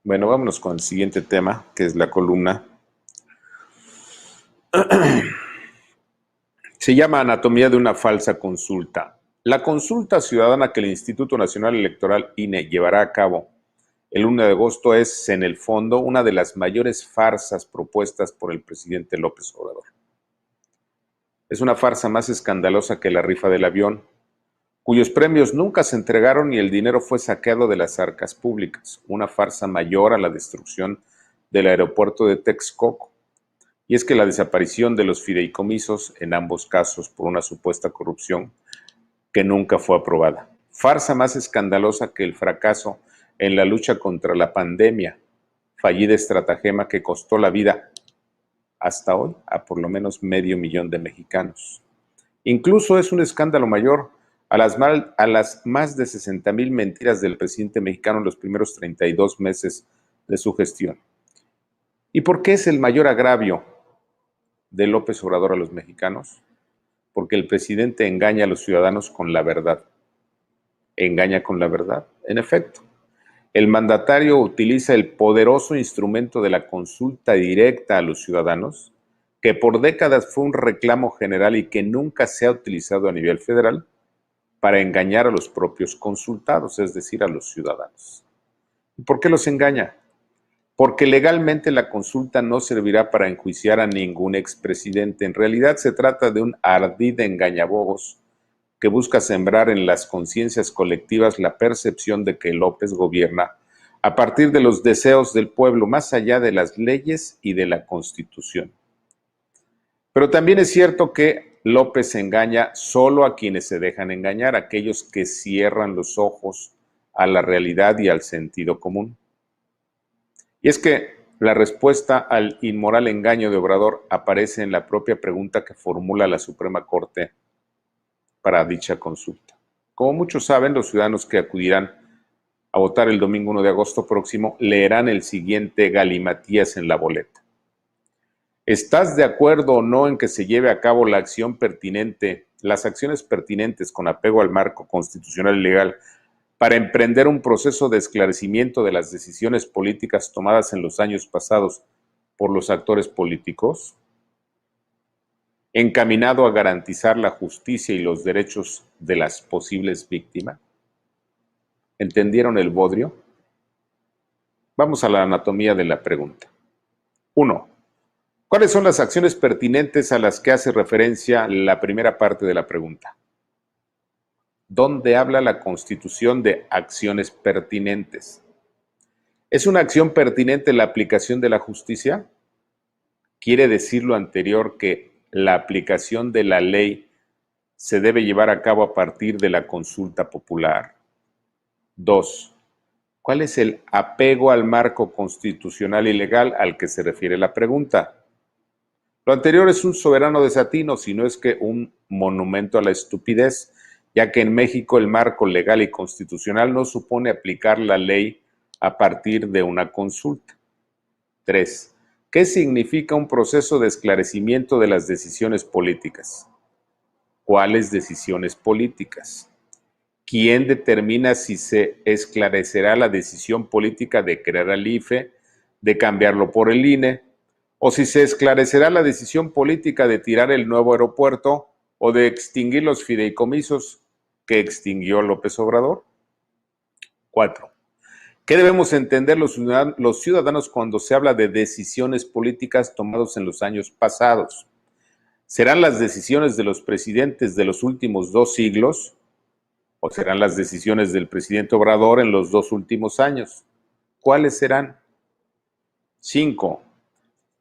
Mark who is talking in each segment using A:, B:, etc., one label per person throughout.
A: Bueno, vámonos con el siguiente tema, que es la columna. Se llama Anatomía de una falsa consulta. La consulta ciudadana que el Instituto Nacional Electoral INE llevará a cabo el 1 de agosto es, en el fondo, una de las mayores farsas propuestas por el presidente López Obrador. Es una farsa más escandalosa que la rifa del avión, cuyos premios nunca se entregaron y el dinero fue saqueado de las arcas públicas, una farsa mayor a la destrucción del aeropuerto de Texcoco. Y es que la desaparición de los fideicomisos, en ambos casos por una supuesta corrupción que nunca fue aprobada. Farsa más escandalosa que el fracaso en la lucha contra la pandemia, fallida estratagema que costó la vida hasta hoy a por lo menos 500,000 de mexicanos. Incluso es un escándalo mayor a las más de 60,000 mentiras del presidente mexicano en los primeros 32 meses de su gestión. ¿Y por qué es el mayor agravio de López Obrador a los mexicanos? Porque el presidente engaña a los ciudadanos con la verdad. ¿Engaña con la verdad? En efecto, el mandatario utiliza el poderoso instrumento de la consulta directa a los ciudadanos, que por décadas fue un reclamo general y que nunca se ha utilizado a nivel federal, para engañar a los propios consultados, es decir, a los ciudadanos. ¿Y por qué los engaña? Porque legalmente la consulta no servirá para enjuiciar a ningún expresidente. En realidad se trata de un ardid engañabobos que busca sembrar en las conciencias colectivas la percepción de que López gobierna a partir de los deseos del pueblo, más allá de las leyes y de la Constitución. Pero también es cierto que López engaña solo a quienes se dejan engañar, aquellos que cierran los ojos a la realidad y al sentido común. Y es que la respuesta al inmoral engaño de Obrador aparece en la propia pregunta que formula la Suprema Corte para dicha consulta. Como muchos saben, los ciudadanos que acudirán a votar el domingo 1 de agosto próximo leerán el siguiente galimatías en la boleta. ¿Estás de acuerdo o no en que se lleve a cabo la acción pertinente, las acciones pertinentes con apego al marco constitucional y legal para emprender un proceso de esclarecimiento de las decisiones políticas tomadas en los años pasados por los actores políticos, encaminado a garantizar la justicia y los derechos de las posibles víctimas? ¿Entendieron el bodrio? Vamos a la anatomía de la pregunta. 1. ¿Cuáles son las acciones pertinentes a las que hace referencia la primera parte de la pregunta? ¿Dónde habla la Constitución de acciones pertinentes? ¿Es una acción pertinente la aplicación de la justicia? ¿Quiere decir lo anterior que la aplicación de la ley se debe llevar a cabo a partir de la consulta popular? 2. ¿Cuál es el apego al marco constitucional y legal al que se refiere la pregunta? Lo anterior es un soberano desatino, si no es que un monumento a la estupidez, ya que en México el marco legal y constitucional no supone aplicar la ley a partir de una consulta. 3. ¿Qué significa un proceso de esclarecimiento de las decisiones políticas? ¿Cuáles decisiones políticas? ¿Quién determina si se esclarecerá la decisión política de crear al IFE, de cambiarlo por el INE, o si se esclarecerá la decisión política de tirar el nuevo aeropuerto o de extinguir los fideicomisos que extinguió López Obrador? 4. ¿Qué debemos entender los ciudadanos cuando se habla de decisiones políticas tomadas en los años pasados? ¿Serán las decisiones de los presidentes de los últimos 2 siglos o serán las decisiones del presidente Obrador en los 2 últimos años? ¿Cuáles serán? 5.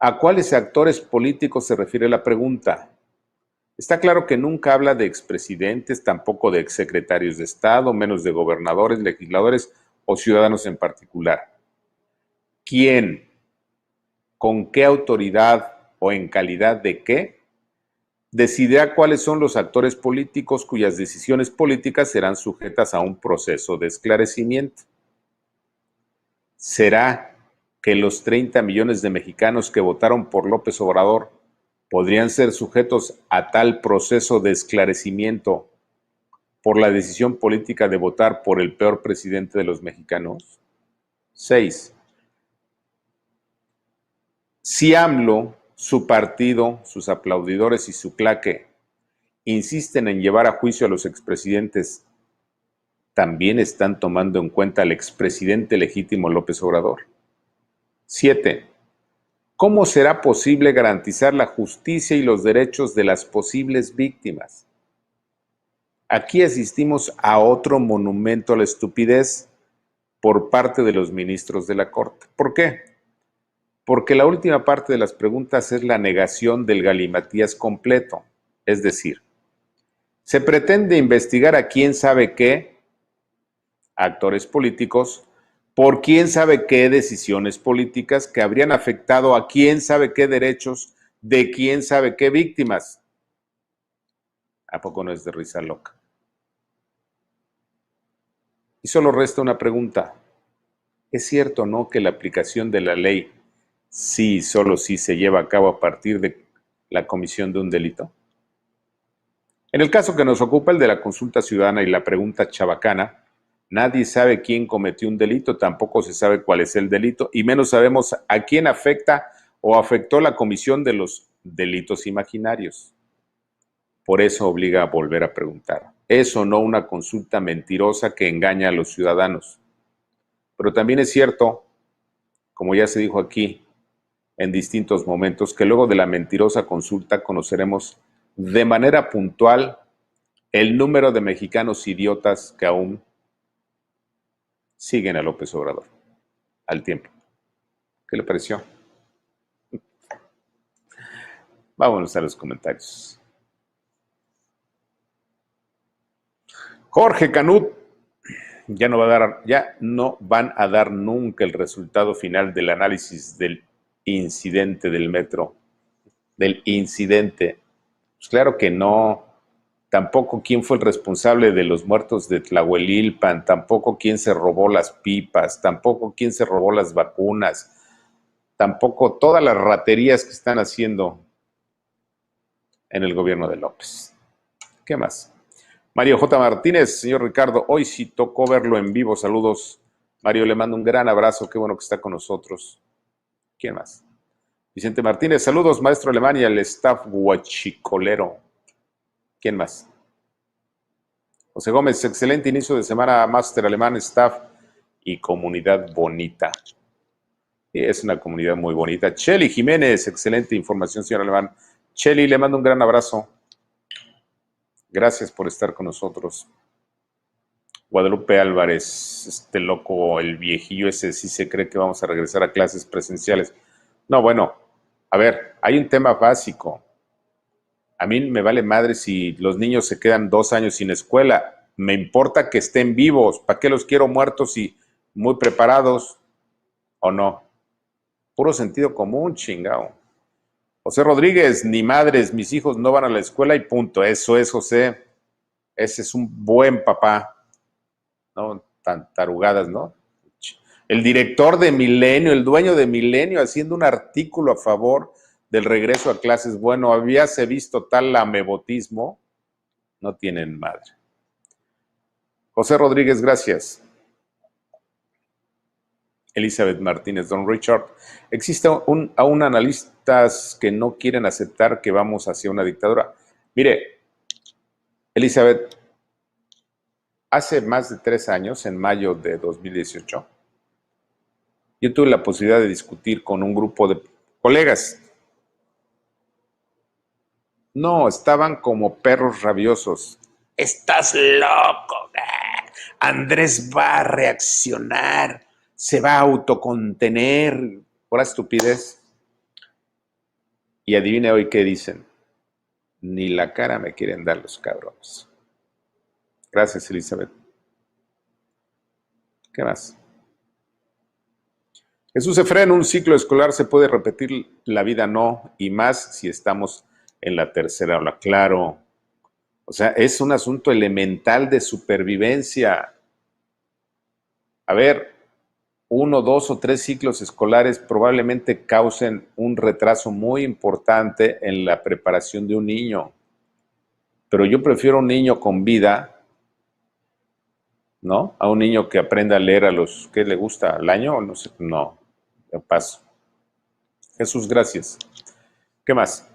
A: ¿A cuáles actores políticos se refiere la pregunta? Está claro que nunca habla de expresidentes, tampoco de exsecretarios de Estado, menos de gobernadores, legisladores o ciudadanos en particular. ¿Quién? ¿Con qué autoridad o en calidad de qué? Decidirá cuáles son los actores políticos cuyas decisiones políticas serán sujetas a un proceso de esclarecimiento. ¿Será que los 30 millones de mexicanos que votaron por López Obrador podrían ser sujetos a tal proceso de esclarecimiento por la decisión política de votar por el peor presidente de los mexicanos? 6. Si AMLO, su partido, sus aplaudidores y su claque insisten en llevar a juicio a los expresidentes, ¿también están tomando en cuenta al expresidente legítimo López Obrador? 7. ¿Cómo será posible garantizar la justicia y los derechos de las posibles víctimas? Aquí asistimos a otro monumento a la estupidez por parte de los ministros de la Corte. ¿Por qué? Porque la última parte de las preguntas es la negación del galimatías completo. Es decir, se pretende investigar a quién sabe qué, actores políticos, por quién sabe qué decisiones políticas que habrían afectado a quién sabe qué derechos de quién sabe qué víctimas. ¿A poco no es de risa loca? Y solo resta una pregunta. ¿Es cierto o no que la aplicación de la ley sí, solo sí se lleva a cabo a partir de la comisión de un delito? En el caso que nos ocupa, el de la consulta ciudadana y la pregunta chabacana, nadie sabe quién cometió un delito, tampoco se sabe cuál es el delito, y menos sabemos a quién afecta o afectó la comisión de los delitos imaginarios. Por eso obliga a volver a preguntar. ¿Es o no una consulta mentirosa que engaña a los ciudadanos? Pero también es cierto, como ya se dijo aquí en distintos momentos, que luego de la mentirosa consulta conoceremos de manera puntual el número de mexicanos idiotas que aún siguen a López Obrador al tiempo. ¿Qué le pareció? Vámonos a los comentarios. Jorge Canut, ya no van a dar nunca el resultado final del análisis del incidente del metro. Del incidente. Pues claro que no. Tampoco quién fue el responsable de los muertos de Tlahuelilpan, tampoco quién se robó las pipas, tampoco quién se robó las vacunas, tampoco todas las raterías que están haciendo en el gobierno de López. ¿Qué más? Mario J. Martínez, señor Ricardo, hoy sí tocó verlo en vivo. Saludos. Mario, le mando un gran abrazo. Qué bueno que está con nosotros. ¿Quién más? Vicente Martínez, saludos, maestro alemán y al staff guachicolero. ¿Quién más? José Gómez, excelente inicio de semana, máster alemán, staff y comunidad bonita. Y es una comunidad muy bonita. Cheli Jiménez, excelente información, señor alemán. Cheli, le mando un gran abrazo. Gracias por estar con nosotros. Guadalupe Álvarez, este loco, el viejillo ese, sí se cree que vamos a regresar a clases presenciales. No, bueno, a ver, hay un tema básico. A mí me vale madre si los niños se quedan 2 años sin escuela. Me importa que estén vivos. ¿Para qué los quiero muertos y muy preparados? ¿O no? Puro sentido común, chingao. José Rodríguez, ni madres, mis hijos no van a la escuela y punto. Eso es, José. Ese es un buen papá. No tan tarugadas, ¿no? El director de Milenio, el dueño de Milenio, haciendo un artículo a favor del regreso a clases. Bueno, habíase visto tal amebotismo. No tienen madre. José Rodríguez, gracias. Elizabeth Martínez, don Richard. Existe aún analistas que no quieren aceptar que vamos hacia una dictadura. Mire, Elizabeth, hace más de 3 años, en mayo de 2018, yo tuve la posibilidad de discutir con un grupo de colegas. No, estaban como perros rabiosos. ¡Estás loco! Andrés va a reaccionar, se va a autocontener. Pura estupidez. Y adivine hoy qué dicen. Ni la cara me quieren dar los cabrones. Gracias, Elizabeth. ¿Qué más? Jesús Efrén, un ciclo escolar se puede repetir, la vida no, y más si estamos en la tercera ola. Claro. O sea, es un asunto elemental de supervivencia. A ver, 1, 2 o 3 ciclos escolares probablemente causen un retraso muy importante en la preparación de un niño. Pero yo prefiero un niño con vida, ¿no? A un niño que aprenda a leer a los, ¿qué le gusta? ¿Al año? No sé, no, yo paso. Jesús, gracias. ¿Qué más?